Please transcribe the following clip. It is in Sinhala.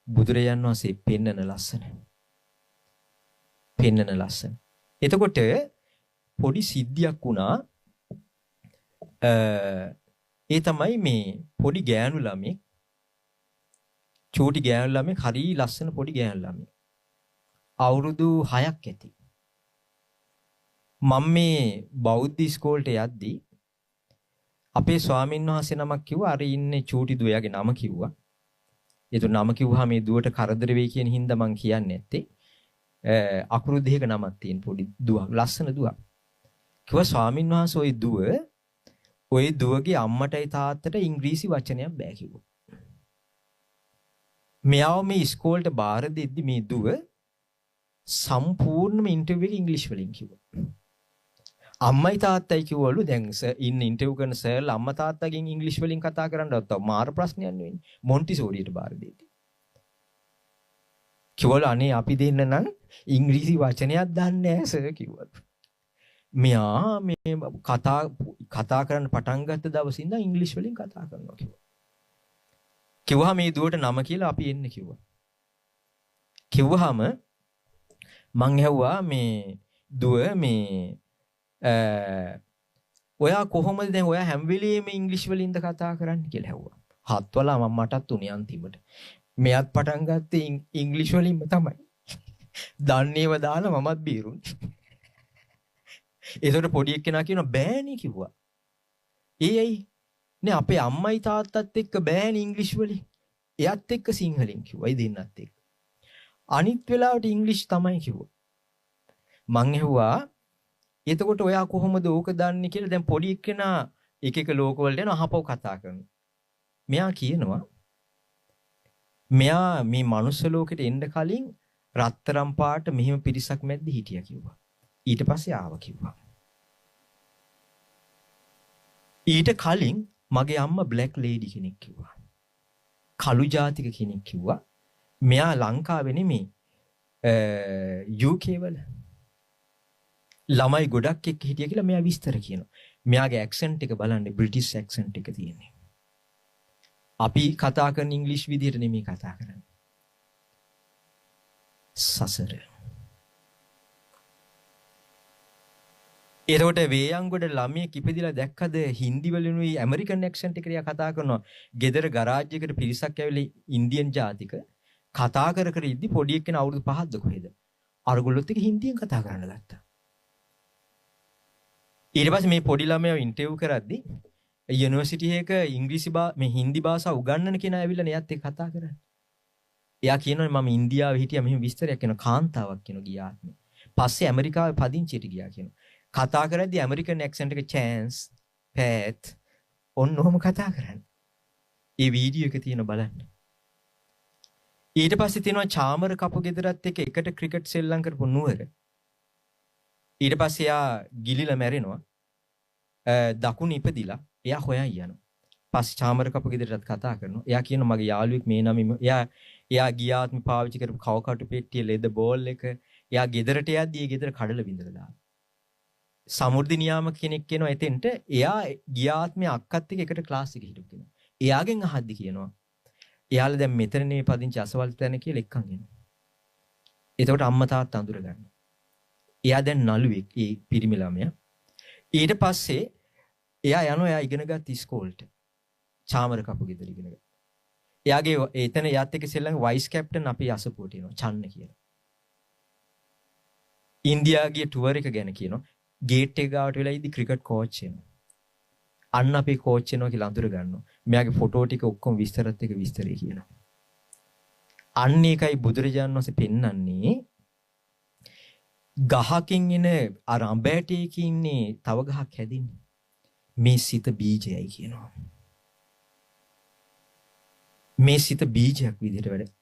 බුදුරජාන් වහන්සේ පෙන්නන ලස්සන. පෙන්නන ලස්සන. එතකොට පොඩි සිද්ධියක් වුණා. ඒ තමයි මේ පොඩි ගෑනු ළමෙක්, චූටි ගෑනු ළමෙක්, හරි ලස්සන පොඩි ගෑනු ළමෙක්. අවුරුදු 6ක් ඇති. මම මේ බෞද්ධ ඉස්කෝලේට යද්දී අපේ ස්වාමීන් වහන්සේ නමක් කිව්වා අර ඉන්නේ චූටි දුවයාගේ නම කිව්වා. ඒතු නම කිව්වහම මේ දුවට කරදර වෙයි කියන හින්දා මං කියන්නේ නැත්තේ. අකුරු දෙකක නමක් තියෙන පොඩි දුවක්, ලස්සන දුවක්. කිව්වා ස්වාමීන් වහන්සේ ওই දුවගේ අම්මටයි තාත්තට ඉංග්‍රීසි වචනයක් බෑ කිව්වා. මෙයාව මේ ඉස්කෝලේට බාර දෙද්දි මේ දුව සම්පූර්ණම ඉන්ටර්විව් එක ඉංග්‍රීසි වලින් කිව්වා. අම්මයි තාත්තයි කිව්වලු දැන් ඉන්න ඉන්ටර්විව් කරන සර්ලා අම්මා තාත්තගෙන් ඉංග්‍රීසි වලින් කතා කරන්නවත් මාර ප්‍රශ්නයක් නෙවෙයි. මොන්ටිසෝරියට බාර දෙද්දි. කිව්වලු අනේ අපි දෙන්න නම් ඉංග්‍රීසි වචනයක් දන්නේ නැහැ සර් කිව්වලු. මෙයා මේ කතා කරන්න පටන් ගත්ත දවසේ ඉඳන් ඉංග්‍රීසි වලින් කතා කරනවා කිව්වා. කිව්වා මේ දුවට නම කියලා අපි එන්න කිව්වා. කිව්වහම මං ඇහුවා මේ දුව මේ ඔයා කොහොමද දැන් ඔයා හැම වෙලෙම ඉංග්‍රීසි වලින්ද කතා කරන්නේ කියලා ඇහුවා. හත්වලා මම මටත් උනේ අන්තිමට. මෙයාත් පටන් ගත්තේ ඉංග්‍රීසි වලින්ම තමයි. දන්නේව දාලා මමත් බීරුනේ. ඒකට පොඩි එක්කෙනා කියනවා බෑනේ කිව්වා. ඇයි? නේ අපේ අම්මයි තාත්තත් එක්ක බෑනේ ඉංග්‍රීසි වලින්. එයත් එක්ක සිංහලෙන් කිව්වා. ඒ දෙන්නත් එක්ක. අනිත් වෙලාවට ඉංග්‍රීසි තමයි කිව්වා. මං ඇහුවා එතකොට ඔයා කොහොමද ඕක දන්නේ කියලා. දැන් පොඩි එක්කෙනා එක එක ලෝක වලට යන අහපව කතා කරනවා. මෙයා කියනවා මෙයා මේ මනුස්ස ලෝකෙට එන්න කලින් රත්තරම් පාට මෙහෙම පිරිසක් මැද්ද හිටියා කිව්වා. ඊට පස්සේ ආවා කිව්වා. ඊට කලින් මගේ අම්මා බ්ලැක් ලේඩි කෙනෙක් කිව්වා. කළු ජාතික කෙනෙක් කිව්වා. මෙයා ලංකාවේ නෙමෙයි UK වල ළමයි ගොඩක් එක්ක හිටියා කියලා මෙයා විස්තර කියනවා. මෙයාගේ ඇක්සන්ට් එක බලන්න බ්‍රිටිෂ් ඇක්සන්ට් එක තියෙන්නේ. අපි කතා කරන ඉංග්‍රීසි විදිහට නෙමෙයි කතා කරන්නේ. සසර. ඒකට වේයන්ගොඩ ළමයෙක් ඉපදිලා දැක්කද හින්දි වලිනුයි ඇමරිකන් ඇක්සන්ට් එකේ කතා කරනවා. ගෙදර ගරාජ් එකට පිරිසක් ඇවිල්ලා ඉන්දියන් ජාතික කතා කර කර ඉද්දි පොඩි එක්කෙනා අවුරුදු 5ක්ද කොහෙද? අරගොල්ලොත් එක්ක හින්දියෙන් කතා කරන්න ගත්තා. ඊට පස්සේ මේ පොඩි ළමයා ඉන්ටර්විව් කරද්දි යුනිවර්සිටි එකක ඉංග්‍රීසි මේ හින්දි භාෂාව උගන්වන කෙනා ඇවිල්ලා එයාත් එක්ක කතා කරන්නේ. එයා කියනවා මම ඉන්දියාවේ හිටියා මෙහෙම විස්තරයක් කියනවා කාන්තාවක් කියනවා ගියාත්මේ. පස්සේ ඇමරිකාවේ පදිංචියට ගියා කියනවා. කතා කරද්දී ඇමරිකන් ඇක්සන්ට් එක chance pat ඔන්නෝම කතා කරන්නේ. ඒ වීඩියෝ එක තියෙන බලන්න. ඊට පස්සේ තියෙනවා චාමර කපු ගෙදරත් එක්ක එකට ක්‍රිකට් සෙල්ලම් කරපු නුවර. ඊට පස්සේ එයා ගිලිලා මැරෙනවා. දකුණ ඉපදිලා එයා හොයන් යනවා. පස්සේ චාමර කපු ගෙදරටත් කතා කරනවා. එයා කියනවා මගේ යාළුවෙක් මේ නම එයා ගියාත්ම පාවිච්චි කරපු කවකටු පෙට්ටිය ලෙද බෝල් එක එයා ගෙදරට යද්දී ඒ ගෙදර කඩලා බින්දලා දානවා. සමුර්දි නියාමක කෙනෙක් කියනවා එතෙන්ට එයා ගියාත්මේ අක්කත් එක්ක එකට ක්ලාස් එකේ හිටපු කෙනා. එයාගෙන් අහද්දි කියනවා එයාලා දැන් මෙතන නේ පදිංචි අසවල් තැන කියලා එක්කන් එනවා. එතකොට අම්මා තාත්තා අඳුර ගන්නවා. එයා දැන් නළුවෙක් ඒ පිරිමි ළමයා. ඊට පස්සේ එයා ඉගෙනගත් ඉස්කෝලේට. චාමර කපු ගෙදර ඉගෙන ගත්තා. එයාගේ එතන යාත් එක්ක සෙල්ලම් වයිස් කැප්ටන් අපේ අසපුවට එනවා චන්න කියලා. ඉන්දියාගේ ටුවර් එක ගැන කියනවා. ගේට් එක ගාවට වෙලා ඉදි ක්‍රිකට් කෝච් වෙනවා. අන්න අපේ කෝච් වෙනවා කියලා අඳුර ගන්නවා. මෙයාගේ ෆොටෝ ටික ඔක්කොම විස්තරත් එක්ක විස්තරේ කියනවා. අන්න ඒකයි බුදුරජාණන් වහන්සේ පෙන්වන්නේ ගහකින් එන අර අඹෑටයකින් ඉන්නේ තව ගහක් හැදින්නේ. මේ සිත බීජයයි කියනවා. මේ සිත බීජයක් විදිහට වැඩ